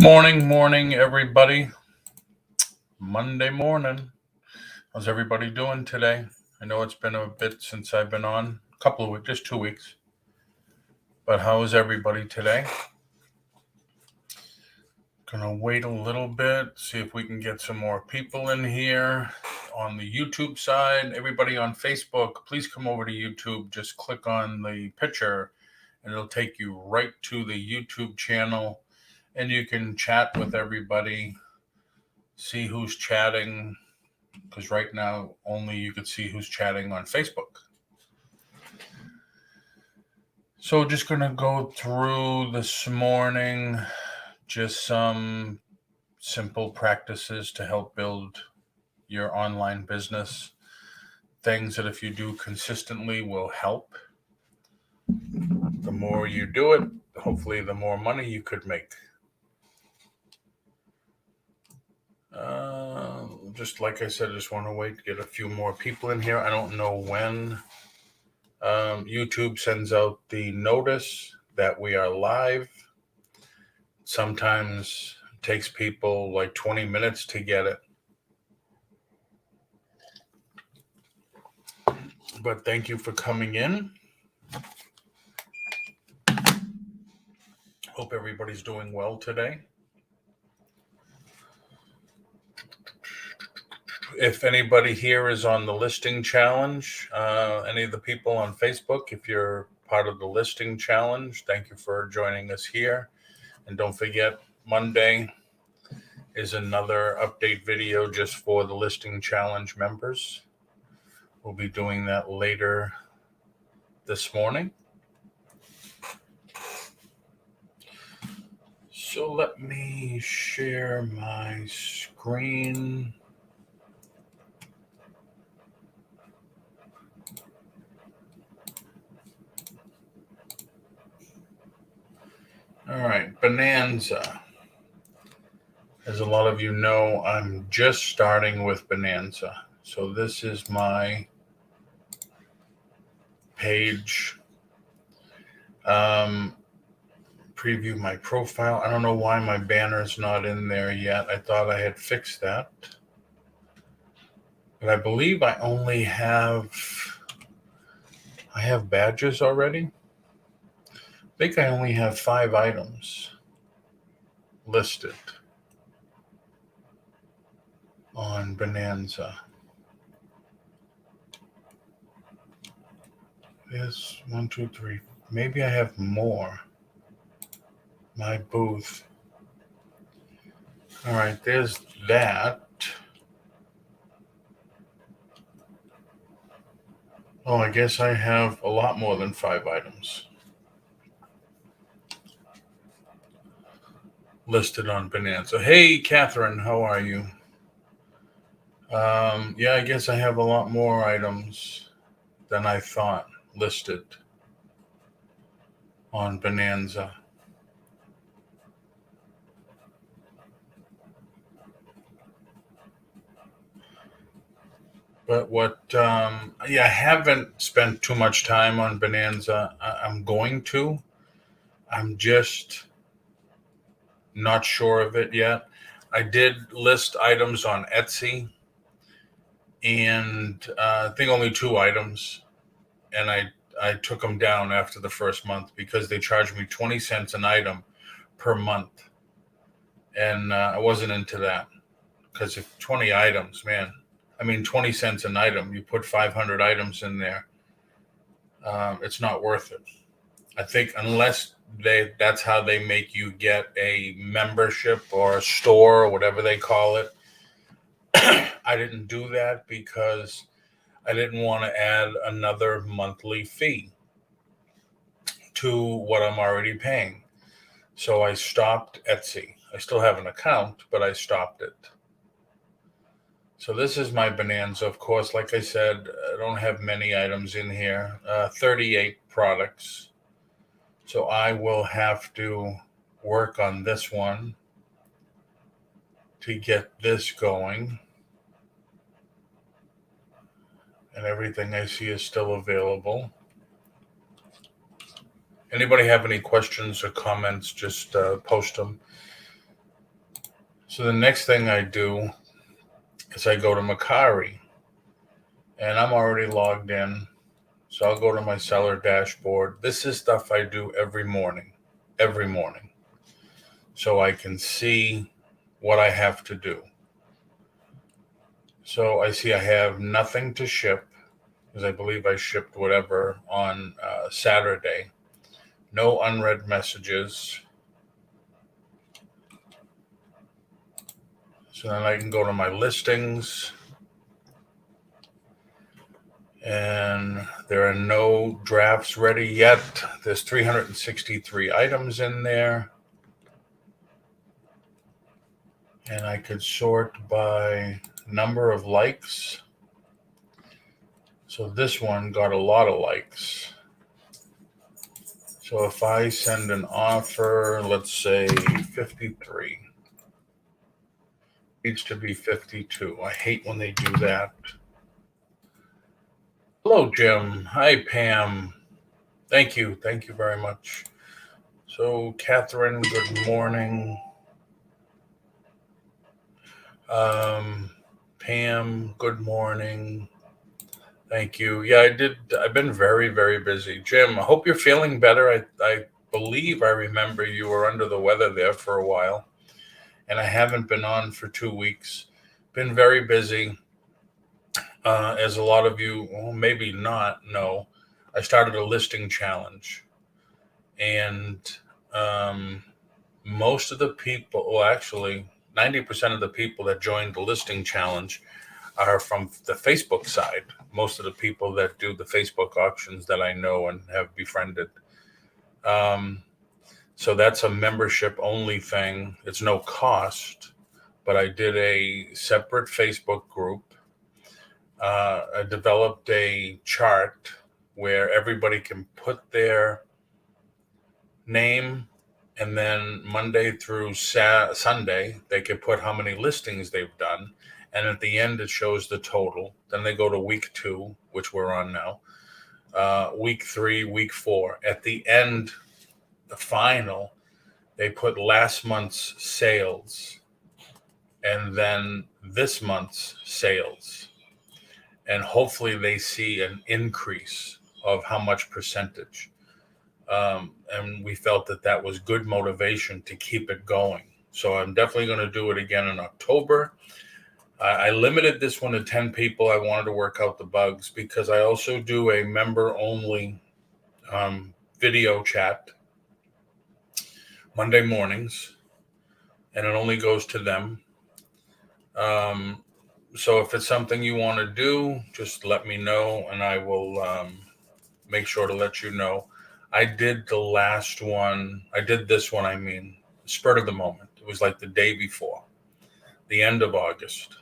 Morning, everybody. Monday morning. How's everybody doing today? I know it's been a bit since I've been on, a couple of weeks, just 2 weeks. But how is everybody today? Gonna wait a little bit, see if we can get some more people in here on the YouTube side. Everybody on Facebook, please come over to YouTube. Just click on the picture and it'll take you right to the YouTube channel. And you can chat with everybody, see who's chatting, because right now only you can see who's chatting on Facebook. So just going to go through this morning just some simple practices to help build your online business. Things that if you do consistently will help. The more you do it, hopefully the more money you could make. Just like I said, I just want to wait to get a few more people in here. I don't know when YouTube sends out the notice that we are live. Sometimes it takes people like 20 minutes to get it. But thank you for coming in. Hope everybody's doing well today. If anybody here is on the listing challenge, any of the people on Facebook, if you're part of the listing challenge, thank you for joining us here. And don't forget, Monday is another update video just for the listing challenge members. We'll be doing that later this morning. So let me share my screen. All right, Bonanza. As a lot of you know, I'm just starting with Bonanza. So this is my page. Preview my profile. I don't know why my banner's not in there yet. I thought I had fixed that. But I believe I only have badges already. I think I only have 5 items listed on Bonanza. There's 1, 2, 3. Maybe I have more. My booth. All right, there's that. Oh, I guess I have a lot more than 5 items listed on Bonanza. Hey, Catherine, how are you? Yeah, I guess I have a lot more items than I thought listed on Bonanza. But I haven't spent too much time on Bonanza. I'm going to. I'm just not sure of it yet. I did list items on Etsy, and I think only 2 items, and I took them down after the first month because they charged me 20 cents an item per month, and I wasn't into that because if 20 items, man, 20 cents an item, you put 500 items in there, it's not worth it. I think unless that's how they make you get a membership or a store or whatever they call it. I didn't do that because I didn't want to add another monthly fee to what I'm already paying. So I stopped Etsy. I still have an account, but I stopped it. So this is my Bonanza. Of course, like I said, I don't have many items in here, 38 products. So I will have to work on this one to get this going. And everything I see is still available. Anybody have any questions or comments, just post them. So the next thing I do is I go to Macari, and I'm already logged in. So I'll go to my seller dashboard. This is stuff I do every morning. So I can see what I have to do. So I see I have nothing to ship, because I believe I shipped whatever on Saturday. No unread messages. So then I can go to my listings, and there are no drafts ready yet. There's 363 items in there. And I could sort by number of likes. So this one got a lot of likes. So if I send an offer, let's say 53, needs to be 52. I hate when they do that. Hello, Jim. Hi, Pam. Thank you. Thank you very much. So, Catherine, good morning. Pam, good morning. Thank you. Yeah, I've been very, very busy. Jim, I hope you're feeling better. I believe I remember you were under the weather there for a while, and I haven't been on for 2 weeks. Been very busy. As a lot of you, well, maybe not know, I started a listing challenge, and most of the people, well, actually, 90% of the people that joined the listing challenge are from the Facebook side. Most of the people that do the Facebook auctions that I know and have befriended. So that's a membership only thing. It's no cost, but I did a separate Facebook group. I developed a chart where everybody can put their name, and then Monday through Sunday, they can put how many listings they've done. And at the end, it shows the total. Then they go to week 2, which we're on now, week 3, week 4. At the end, the final, they put last month's sales and then this month's sales. And hopefully they see an increase of how much percentage. And we felt that was good motivation to keep it going. So I'm definitely going to do it again in October. I limited this one to 10 people. I wanted to work out the bugs, because I also do a member-only video chat Monday mornings, and it only goes to them. So if it's something you want to do, just let me know, and I will make sure to let you know. I did the last one. I did this one, spur of the moment. It was like the day before, the end of August.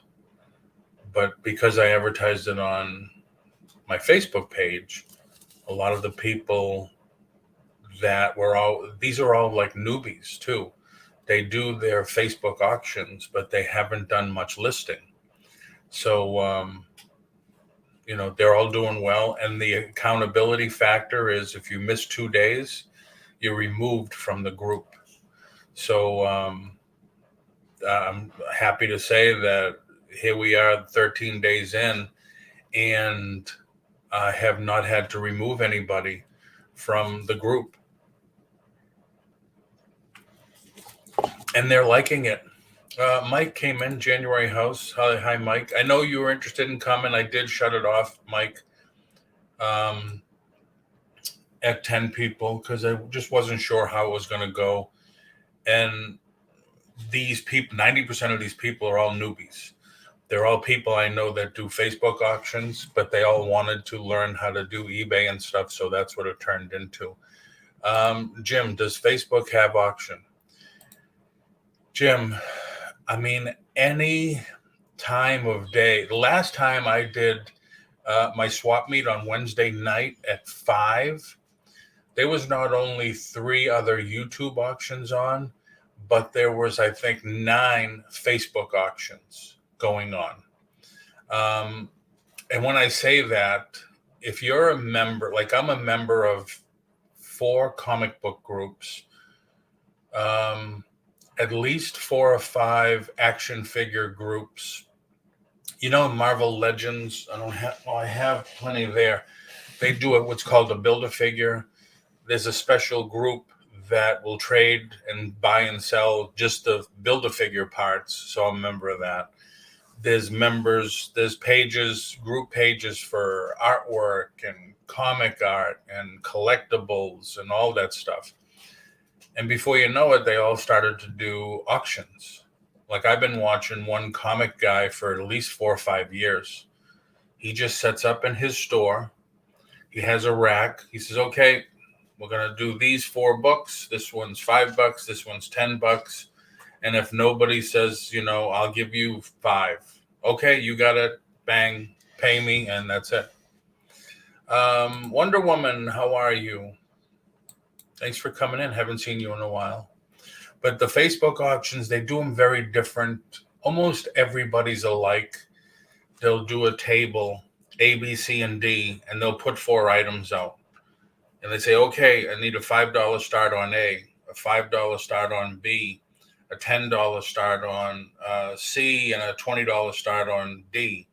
But because I advertised it on my Facebook page, a lot of the people that these are all like newbies too. They do their Facebook auctions, but they haven't done much listing. So, they're all doing well. And the accountability factor is, if you miss 2 days, you're removed from the group. So I'm happy to say that here we are 13 days in, and I have not had to remove anybody from the group. And they're liking it. Mike came in, January House. Hi, Mike. I know you were interested in coming. I did shut it off, Mike, at 10 people, because I just wasn't sure how it was going to go. And these people, 90% of these people are all newbies. They're all people I know that do Facebook auctions, but they all wanted to learn how to do eBay and stuff. So that's what it turned into. Jim, does Facebook have auction? Jim, any time of day. The last time I did my swap meet on Wednesday night at 5, there was not only 3 other YouTube auctions on, but there was, I think, 9 Facebook auctions going on. And when I say that, if you're a member, like I'm a member of 4 comic book groups, at least 4 or 5 action figure groups. Marvel Legends. I have plenty there. They do what's called a Build-A-Figure. There's a special group that will trade and buy and sell just the Build-A-Figure parts. So I'm a member of that. There's pages, group pages for artwork and comic art and collectibles and all that stuff. And before you know it, they all started to do auctions. Like, I've been watching one comic guy for at least 4 or 5 years. He just sets up in his store. He has a rack. He says, okay, we're going to do these 4 books. This one's $5. This one's $10. And if nobody says, I'll give you 5. Okay, you got it. Bang, pay me, and that's it. Wonder Woman, how are you? Thanks for coming in. Haven't seen you in a while. But the Facebook auctions, they do them very different. Almost everybody's alike. They'll do a table, A, B, C, and D, and they'll put 4 items out. And they say, okay, I need a $5 start on A, a $5 start on B, a $10 start on C, and a $20 start on D.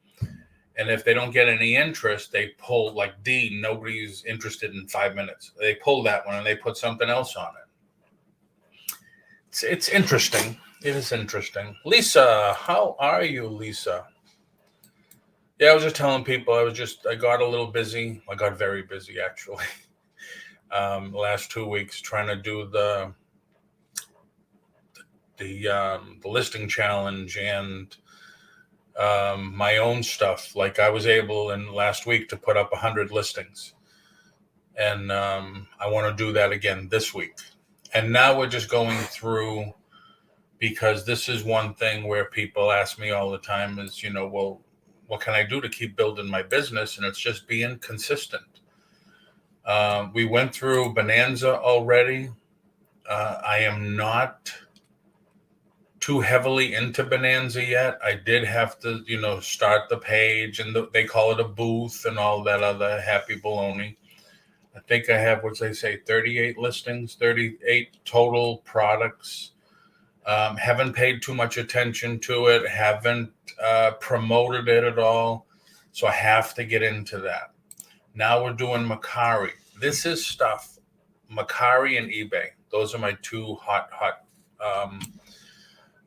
And if they don't get any interest, they pull, like D, nobody's interested in 5 minutes. They pull that one and they put something else on it. It's interesting. It is interesting. Lisa, how are you, Lisa? Yeah, I was just telling people I got a little busy. I got very busy, actually. The last 2 weeks trying to do the listing challenge and my own stuff. Like, I was able in last week to put up 100 listings, and I want to do that again this week. And now we're just going through, because this is one thing where people ask me all the time is, well, what can I do to keep building my business? And it's just being consistent. We went through Bonanza already. I am not too heavily into Bonanza yet. I did have to, start the page, and they call it a booth and all that other happy baloney. I think I have, 38 listings, 38 total products. Haven't paid too much attention to it. Haven't promoted it at all. So I have to get into that. Now we're doing Mercari. This is stuff. Mercari and eBay. Those are my 2 hot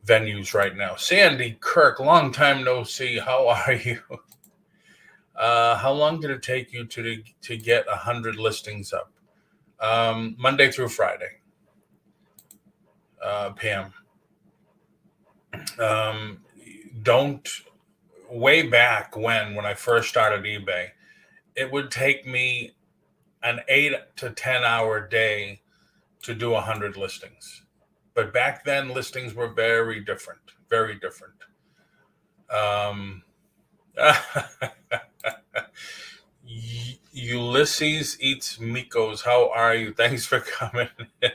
venues right now. Sandy Kirk, long time no see. How are you? How long did it take you to get 100 listings up? Monday through Friday. Pam. Way back when I first started eBay, it would take me an 8 to 10 hour day to do 100 listings. But back then, listings were very different, very different. Ulysses eats Mikos. How are you? Thanks for coming in.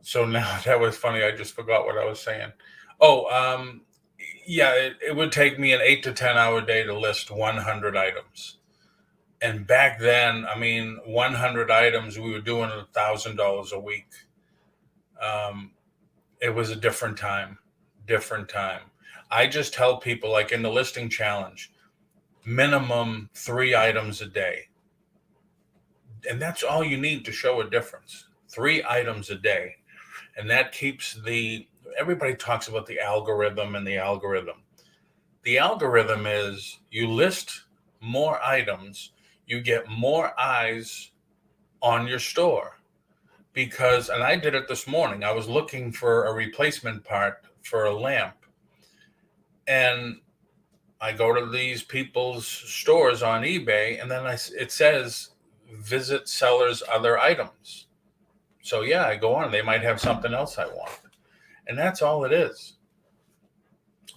So now, that was funny. I just forgot what I was saying. Yeah, it would take me an 8 to 10 hour day to list 100 items. And back then, 100 items, we were doing $1,000 a week. It was a different time. I just tell people, like in the listing challenge, minimum 3 items a day. And that's all you need to show a difference. 3 items a day. And that keeps everybody talks about the algorithm and the algorithm. The algorithm is you list more items, you get more eyes on your store. And I did it this morning. I was looking for a replacement part for a lamp. And I go to these people's stores on eBay, and then it says, visit seller's other items. So yeah, I go on. They might have something else I want. And that's all it is.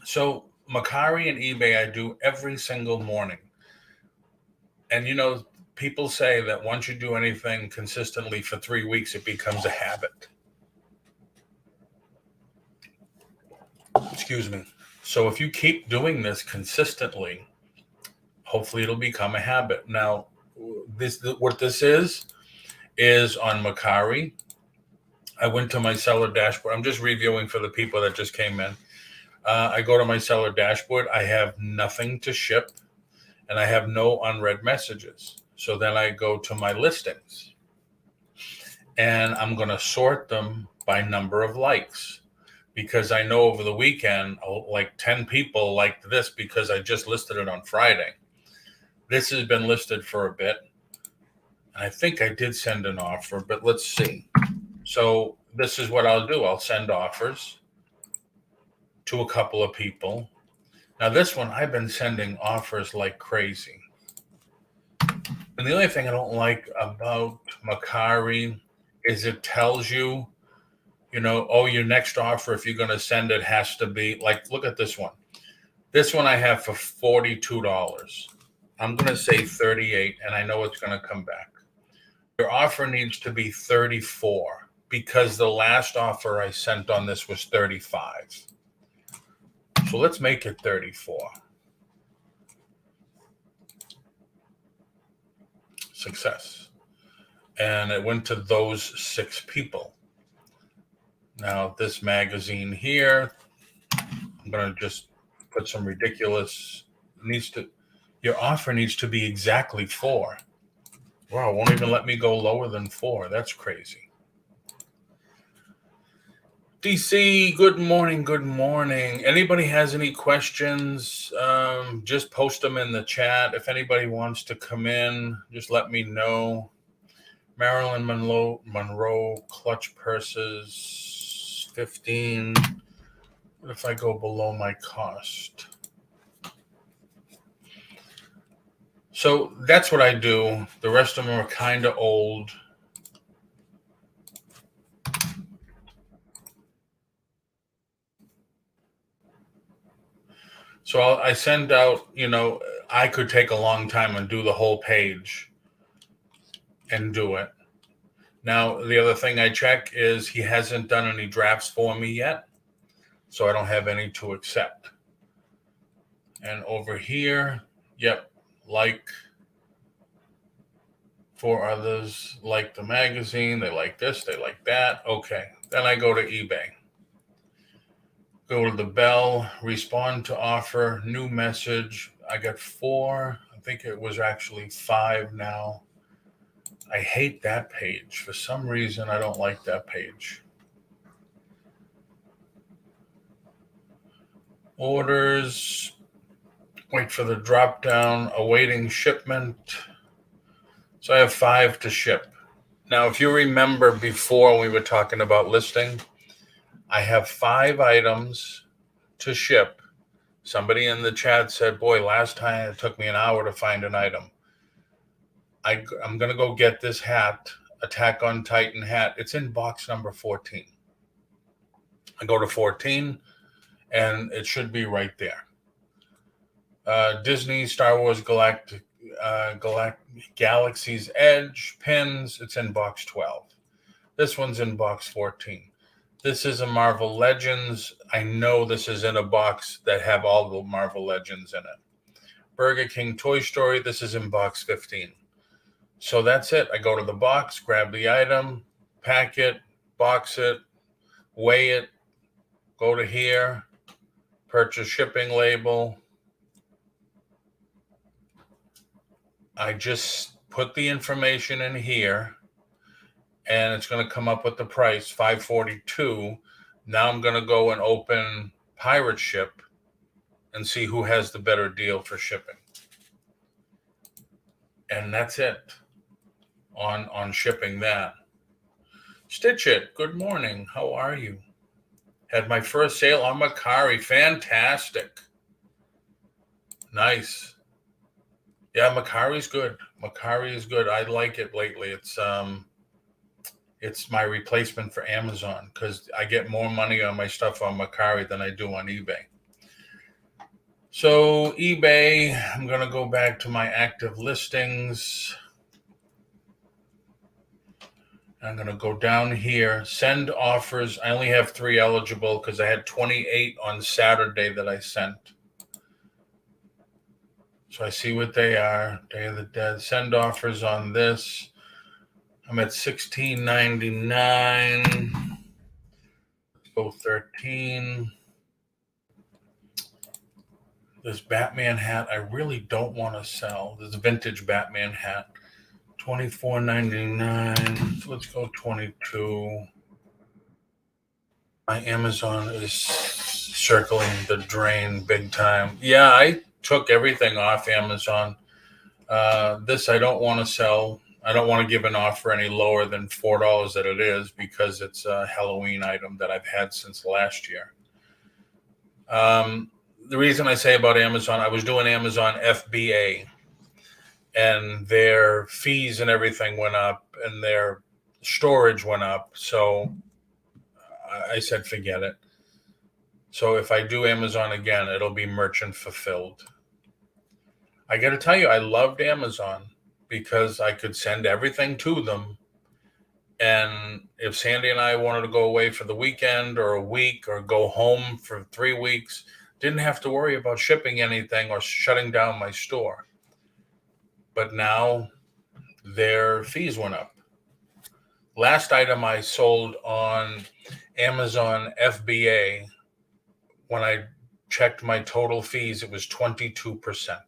So Mercari and eBay, I do every single morning. And, people say that once you do anything consistently for 3 weeks, it becomes a habit. Excuse me. So if you keep doing this consistently, hopefully it'll become a habit. Now, what this is on Macari. I went to my seller dashboard. I'm just reviewing for the people that just came in. I go to my seller dashboard. I have nothing to ship, and I have no unread messages. So then I go to my listings, and I'm going to sort them by number of likes, because I know over the weekend, like 10 people liked this because I just listed it on Friday. This has been listed for a bit. I think I did send an offer, but let's see. So this is what I'll do. I'll send offers to a couple of people. Now this one, I've been sending offers like crazy. And the only thing I don't like about Macari is it tells you, oh, your next offer, if you're going to send it, has to be like, look at this one. This one I have for $42. I'm going to say 38, and I know it's going to come back. Your offer needs to be 34 because the last offer I sent on this was 35. So let's make it 34. Success. And it went to those 6 people. Now this magazine here, I'm going to just put some ridiculous, your offer needs to be exactly 4. Wow, it won't even let me go lower than 4. That's crazy. DC, good morning. Good morning. Anybody has any questions? Just post them in the chat. If anybody wants to come in, just let me know. Marilyn Monroe clutch purses, 15. What if I go below my cost? So that's what I do. The rest of them are kind of old. So I send out, I could take a long time and do the whole page and do it. Now, the other thing I check is he hasn't done any drafts for me yet, so I don't have any to accept. And over here, yep, like 4 others like the magazine, they like this, they like that. Okay, then I go to eBay. Go to the bell, respond to offer, new message. I got 4. I think it was actually 5 now. I hate that page. For some reason, I don't like that page. Orders, wait for the drop down, awaiting shipment. So I have 5 to ship. Now, if you remember before we were talking about listing, I have 5 items to ship. Somebody in the chat said, boy, last time it took me an hour to find an item. I'm going to go get this hat, Attack on Titan hat. It's in box number 14. I go to 14, and it should be right there. Disney, Star Wars Galaxy's Edge, pins, it's in box 12. This one's in box 14. This is a Marvel Legends. I know this is in a box that have all the Marvel Legends in it. Burger King Toy Story, this is in box 15. So that's it. I go to the box, grab the item, pack it, box it, weigh it, go to here, purchase shipping label. I just put the information in here, and it's going to come up with the price, $542. Now I'm going to go and open Pirate Ship and see who has the better deal for shipping. And that's it on shipping that. Stitch It, good morning. How are you? Had my first sale on Macari. Fantastic. Nice. Yeah, Macari's good. Macari is good. I like it lately. It's my replacement for Amazon because I get more money on my stuff on Macari than I do on eBay. So eBay, I'm going to go back to my active listings. I'm going to go down here, send offers. I only have 3 eligible because I had 28 on Saturday that I sent. So I see what they are. Day of the Dead. Send offers on this. I'm at $16.99. Let's go 13. This Batman hat I really don't want to sell. This vintage Batman hat. $24.99. Let's go 22. My Amazon is circling the drain big time. Yeah, I took everything off Amazon. This I don't want to sell. I don't want to give an offer any lower than $4 that it is, because it's a Halloween item that I've had since last year. The reason I say about Amazon, I was doing Amazon FBA, and their fees and everything went up, and their storage went up. So I said, forget it. So if I do Amazon again, it'll be merchant fulfilled. I got to tell you, I loved Amazon because I could send everything to them. And if Sandy and I wanted to go away for the weekend or a week or go home for 3 weeks, didn't have to worry about shipping anything or shutting down my store. But now their fees went up. Last item I sold on Amazon FBA, when I checked my total fees, it was 22%.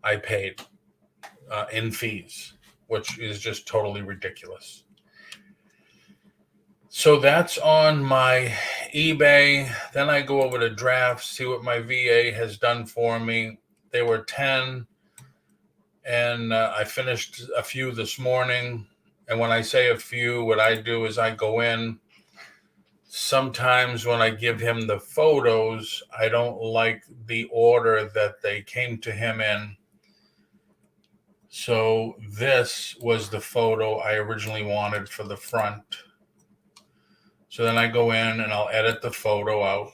I paid in fees, which is just totally ridiculous. So that's on my eBay. Then I go over to Drafts, see what my VA has done for me. They were 10, and I finished a few this morning. And when I say a few, what I do is I go in. Sometimes when I give him the photos, I don't like the order that they came to him in. So this was the photo I originally wanted for the front. So then I go in and I'll edit the photo out.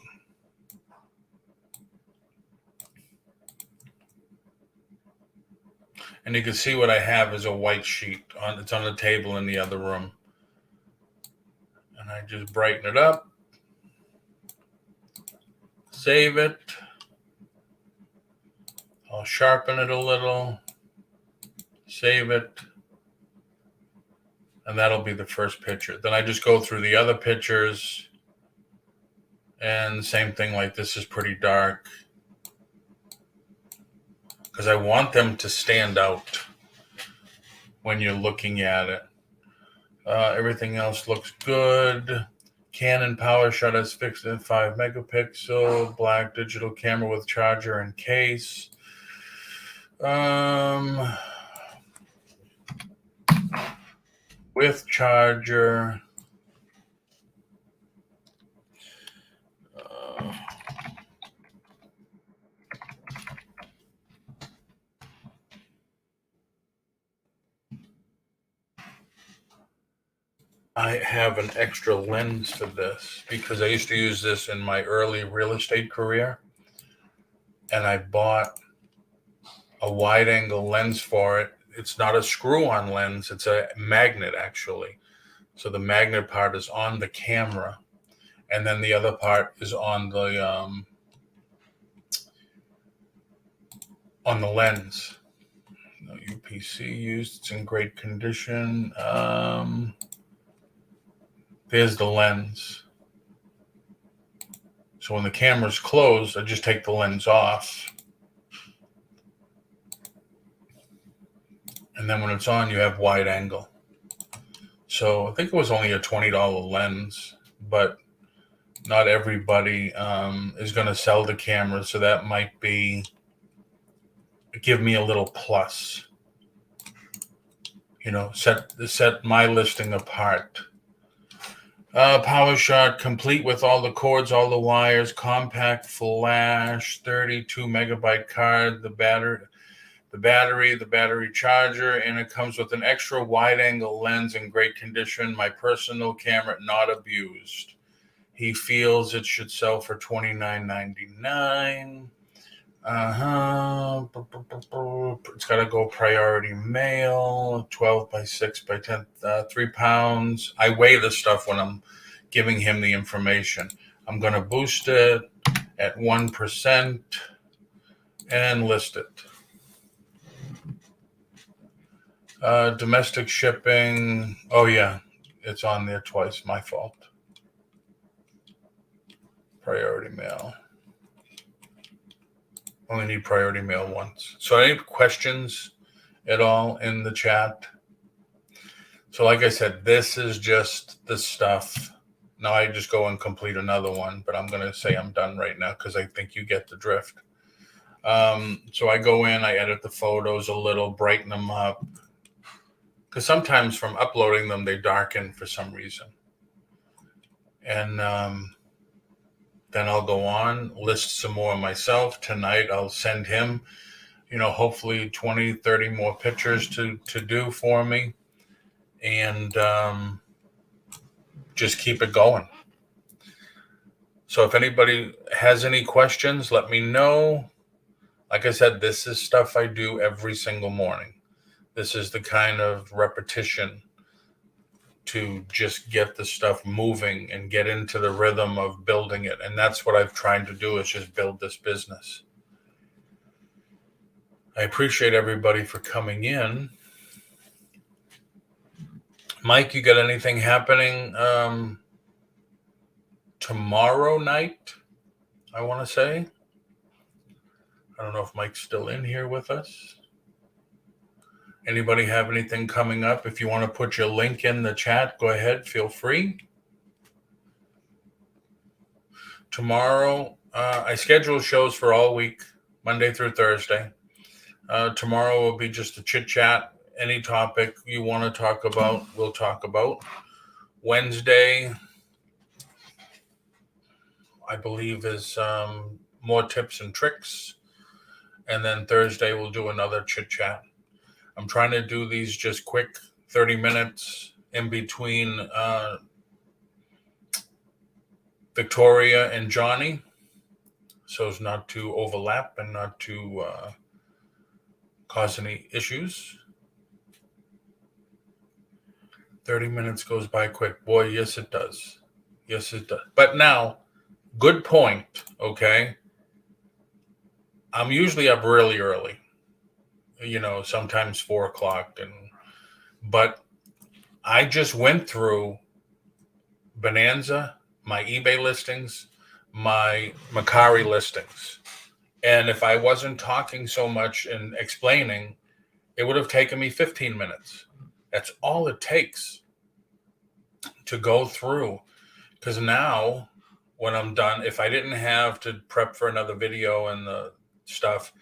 And you can see what I have is a white sheet. It's on the table in the other room. And I just brighten it up. Save it. I'll sharpen it a little. Save it. And that'll be the first picture. Then I just go through the other pictures. And same thing, like this is pretty dark, because I want them to stand out when you're looking at it. Everything else looks good. Canon power shutter is fixed in 5 megapixel. Black digital camera with charger and case. With charger. I have an extra lens for this because I used to use this in my early real estate career, and I bought a wide angle lens for it. It's not a screw-on lens, it's a magnet actually. So the magnet part is on the camera, and then the other part is on the lens. No UPC used, it's in great condition. There's the lens. So when the camera's closed, I just take the lens off. And then when it's on, you have wide angle. So I think it was only a $20 lens, but not everybody is going to sell the camera. So that might give me a little plus, set my listing apart. Power shot, complete with all the cords, all the wires, compact flash, 32 megabyte card, the battery charger, and it comes with an extra wide angle lens in great condition. My personal camera, not abused. He feels it should sell for $29.99. It's got to go priority mail, 12 by 6 by 10, 3 pounds. I weigh this stuff when I'm giving him the information. I'm going to boost it at 1%. and list it. Domestic shipping. Oh yeah, it's on there twice. My fault. Priority mail. Only need priority mail once. So any questions at all in the chat? So like I said, this is just the stuff. Now I just go and complete another one, but I'm going to say I'm done right now because I think you get the drift. So I go in, I edit the photos a little, brighten them up. Because sometimes from uploading them, they darken for some reason. And then I'll go on, list some more myself. Tonight I'll send him, hopefully 20, 30 more pictures to do for me. And just keep it going. So if anybody has any questions, let me know. Like I said, this is stuff I do every single morning. This is the kind of repetition to just get the stuff moving and get into the rhythm of building it. And that's what I've tried to do, is just build this business. I appreciate everybody for coming in. Mike, you got anything happening tomorrow night, I want to say? I don't know if Mike's still in here with us. Anybody have anything coming up? If you want to put your link in the chat, go ahead, feel free. Tomorrow, I schedule shows for all week, Monday through Thursday. Tomorrow will be just a chit chat. Any topic you want to talk about, we'll talk about. Wednesday, I believe, is more tips and tricks. And then Thursday, we'll do another chit chat. I'm trying to do these just quick, 30 minutes in between Victoria and Johnny, so as not to overlap and not to cause any issues. 30 minutes goes by quick. Boy, yes, it does. Yes, it does. But now, good point, okay? I'm usually up really early, sometimes 4 o'clock. But I just went through Bonanza, my eBay listings, my Mercari listings. And if I wasn't talking so much and explaining, it would have taken me 15 minutes. That's all it takes to go through. Because now, when I'm done, if I didn't have to prep for another video and the stuff,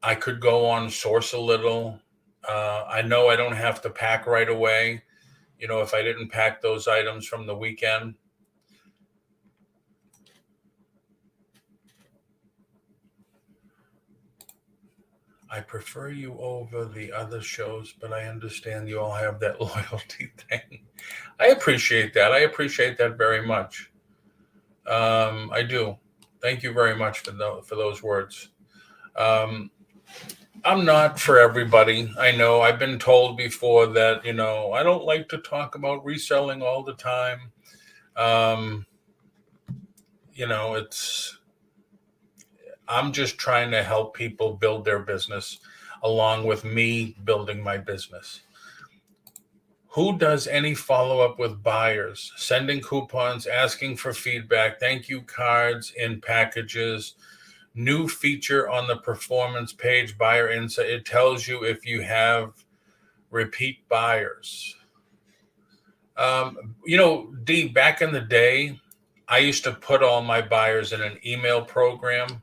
I could go on, source a little. I know I don't have to pack right away. If I didn't pack those items from the weekend. I prefer you over the other shows, but I understand you all have that loyalty thing. I appreciate that. I appreciate that very much. I do. Thank you very much for those words. I'm not for everybody. I know I've been told before that, I don't like to talk about reselling all the time. I'm just trying to help people build their business along with me building my business. Who does any follow-up with buyers, sending coupons, asking for feedback, thank you cards in packages, new feature on the performance page, buyer insight? It tells you if you have repeat buyers. Dee, back in the day, I used to put all my buyers in an email program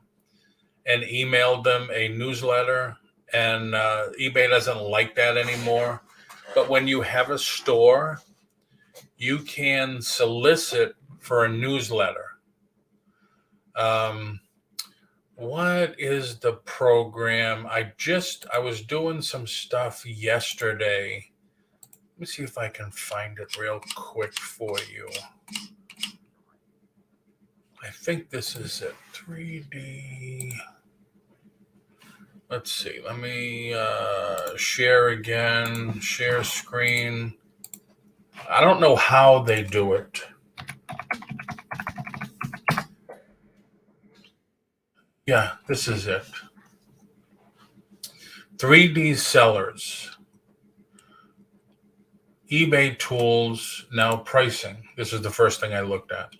and emailed them a newsletter, and eBay doesn't like that anymore. But when you have a store, you can solicit for a newsletter. What is the program? I was doing some stuff yesterday. Let me see if I can find it real quick for you. I think this is it. 3D. Let's see. Let me share again. Share screen. I don't know how they do it. Yeah, this is it. 3D sellers, eBay tools, now pricing. This is the first thing I looked at.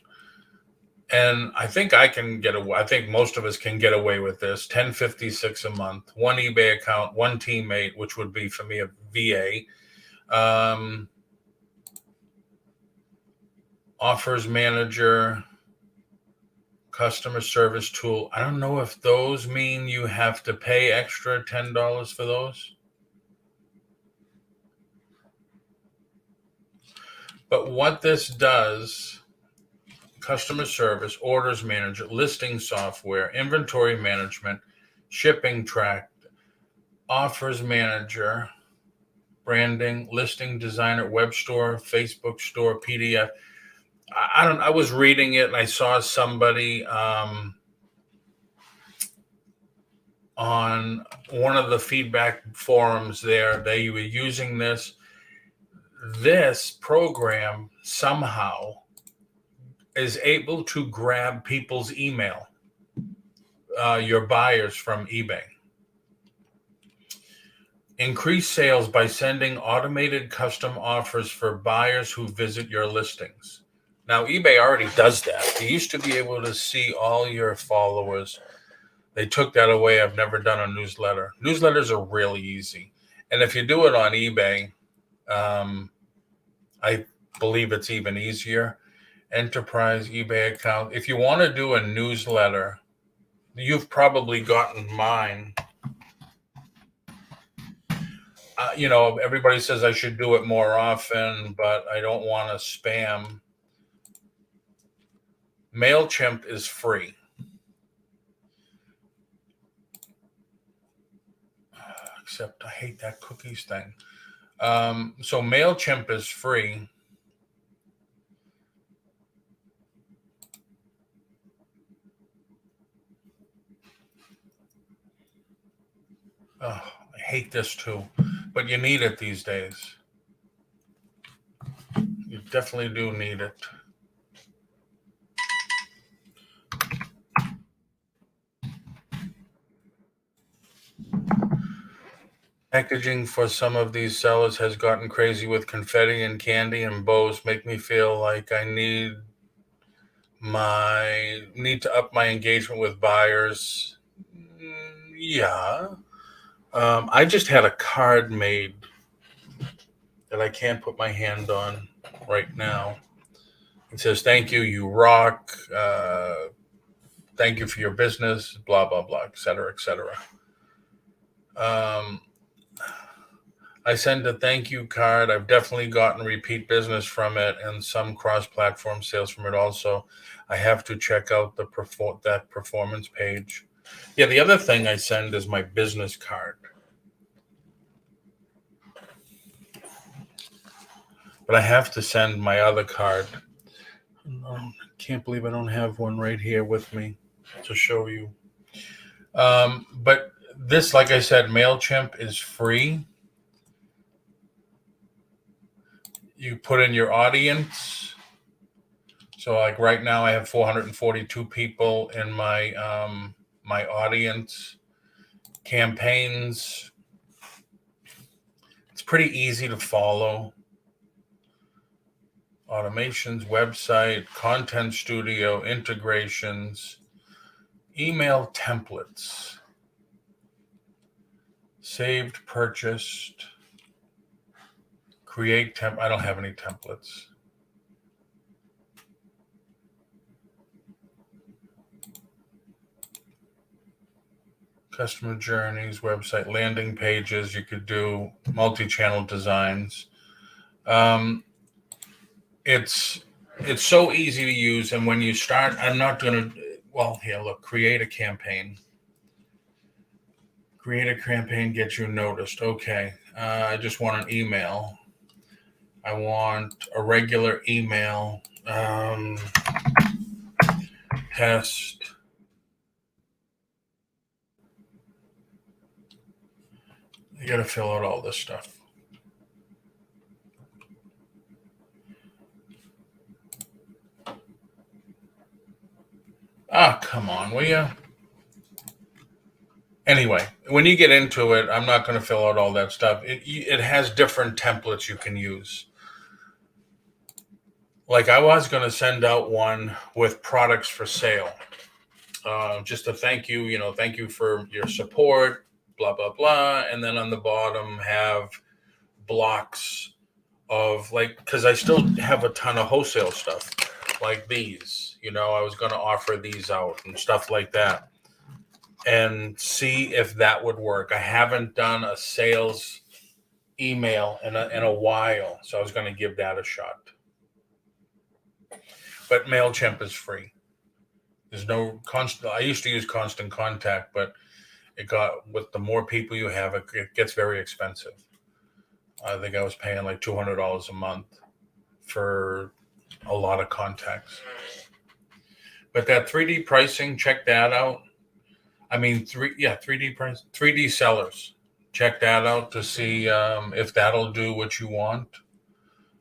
And I think I can get away. I think most of us can get away with this. $10.56 a month, one eBay account, one teammate, which would be for me a VA. Offers manager, customer service tool. I don't know if those mean you have to pay extra $10 for those. But what this does, customer service, orders manager, listing software, inventory management, shipping track, offers manager, branding, listing designer, web store, Facebook store, PDF. I was reading it and I saw somebody on one of the feedback forums there. They were using this program somehow is able to grab people's email, your buyers from eBay. Increase sales by sending automated custom offers for buyers who visit your listings. Now, eBay already does that. You used to be able to see all your followers. They took that away. I've never done a newsletter. Newsletters are really easy. And if you do it on eBay, I believe it's even easier. Enterprise eBay account. If you want to do a newsletter, you've probably gotten mine. Everybody says I should do it more often, but I don't want to spam. MailChimp is free. Except I hate that cookies thing. So MailChimp is free. Oh, I hate this too, but you need it these days. You definitely do need it. Packaging for some of these sellers has gotten crazy with confetti and candy and bows. Make me feel like I need to up my engagement with buyers. Yeah. I just had a card made that I can't put my hand on right now. It says, "Thank you, you rock. Thank you for your business, blah, blah, blah, et cetera, et cetera." I send a thank you card. I've definitely gotten repeat business from it and some cross-platform sales from it also. I have to check out that performance page. Yeah, the other thing I send is my business card. But I have to send my other card. I can't believe I don't have one right here with me to show you. But this, like I said, MailChimp is free. You put in your audience. So like right now I have 442 people in my my audience. Campaigns. It's pretty easy to follow. Automations, website, content studio, integrations, email templates, saved, purchased, create I don't have any templates. Customer journeys, website, landing pages. You could do multi-channel designs. It's so easy to use, and when you start, I'm not going to. Well, here, look, create a campaign. Create a campaign, get you noticed. Okay, I just want an email. I want a regular email. Test. You got to fill out all this stuff. Ah, come on, will you? Anyway, when you get into it, I'm not going to fill out all that stuff. It has different templates you can use. Like I was going to send out one with products for sale, just to thank you, thank you for your support, blah, blah, blah. And then on the bottom have blocks of because I still have a ton of wholesale stuff like these, I was going to offer these out and stuff like that and see if that would work. I haven't done a sales email in a while, so I was going to give that a shot. But MailChimp is free. There's no constant. I used to use Constant Contact, but with the more people you have, it gets very expensive. I think I was paying like $200 a month for a lot of contacts. But that 3D pricing, check that out. I mean, 3D price, 3D sellers. Check that out to see if that'll do what you want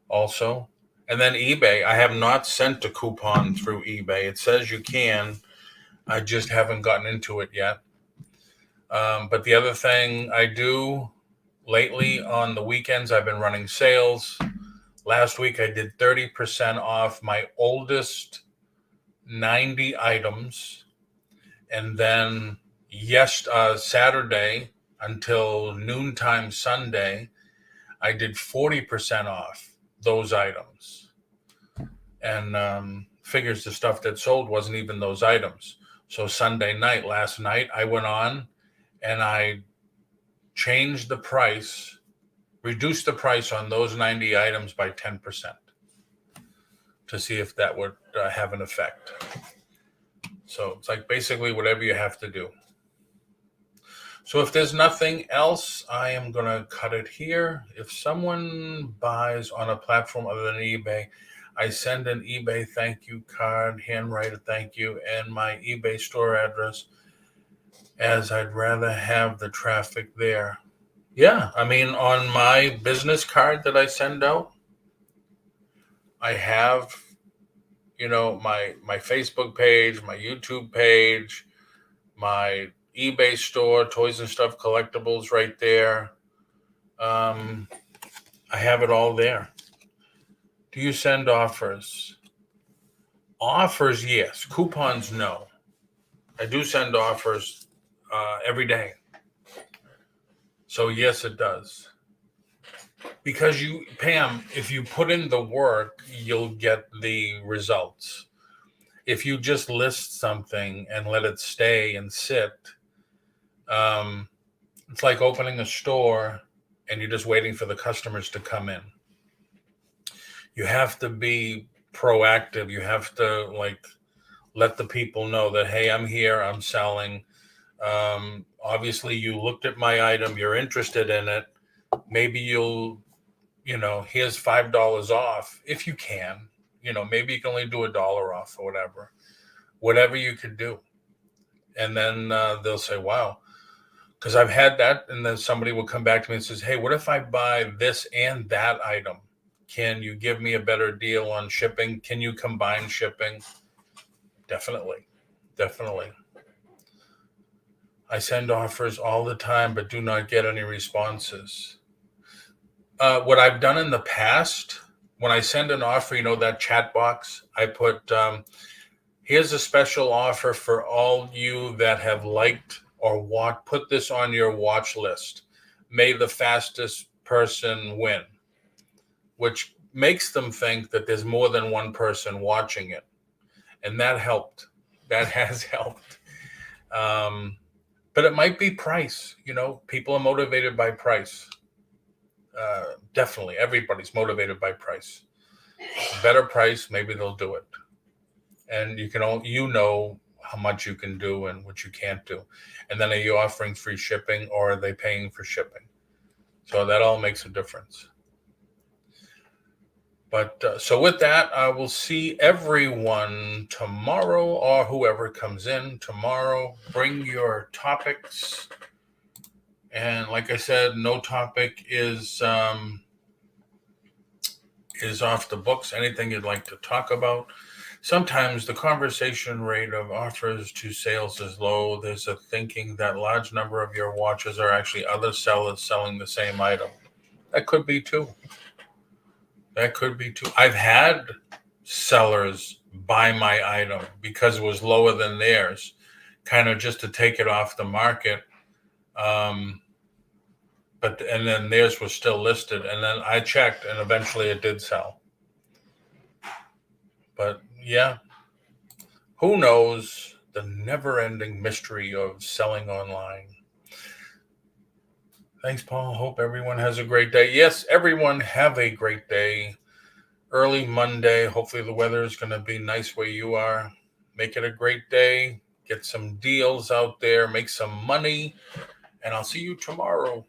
also. And then eBay. I have not sent a coupon through eBay. It says you can. I just haven't gotten into it yet. But the other thing I do lately on the weekends, I've been running sales. Last week I did 30% off my oldest 90 items. And then Saturday until noontime Sunday, I did 40% off those items. And figures the stuff that sold wasn't even those items. So Sunday night, last night, I went on and I changed the price, reduced the price on those 90 items by 10% to see if that would have an effect. So it's like basically whatever you have to do. So if there's nothing else, I am going to cut it here. If someone buys on a platform other than eBay, I send an eBay thank you card, handwrite a thank you, and my eBay store address, as I'd rather have the traffic there. Yeah, I mean, on my business card that I send out, I have, my Facebook page, my YouTube page, my eBay store, Toys and Stuff Collectibles right there. I have it all there. Do you send offers? Offers, yes. Coupons, no. I do send offers every day. So yes, it does. Because Pam, if you put in the work, you'll get the results. If you just list something and let it stay and sit, it's like opening a store and you're just waiting for the customers to come in. You have to be proactive. You have to let the people know that, hey, I'm here, I'm selling. Obviously you looked at my item, you're interested in it. Maybe you'll, here's $5 off if you can. Maybe you can only do $1 off or whatever you could do. And then they'll say, wow. Because I've had that, and then somebody will come back to me and says, hey, what if I buy this and that item? Can you give me a better deal on shipping? Can you combine shipping? Definitely. I send offers all the time, but do not get any responses. What I've done in the past, when I send an offer, that chat box, I put, here's a special offer for all you that have liked or put this on your watch list. May the fastest person win, which makes them think that there's more than one person watching it. And that helped. That has helped. But it might be price. People are motivated by price. Definitely. Everybody's motivated by price. Better price, maybe they'll do it. And you know how much you can do and what you can't do. And then are you offering free shipping or are they paying for shipping? So that all makes a difference. But so with that, I will see everyone tomorrow or whoever comes in tomorrow. Bring your topics. And like I said, no topic is off the books. Anything you'd like to talk about. Sometimes the conversation rate of offers to sales is low. There's a thinking that large number of your watches are actually other sellers selling the same item. That could be too. That could be too. I've had sellers buy my item because it was lower than theirs, kind of just to take it off the market. And then theirs was still listed, and then I checked, and eventually it did sell. But yeah, who knows the never-ending mystery of selling online. Thanks, Paul. Hope everyone has a great day. Yes, everyone have a great day. Early Monday. Hopefully the weather is going to be nice where you are. Make it a great day. Get some deals out there. Make some money. And I'll see you tomorrow.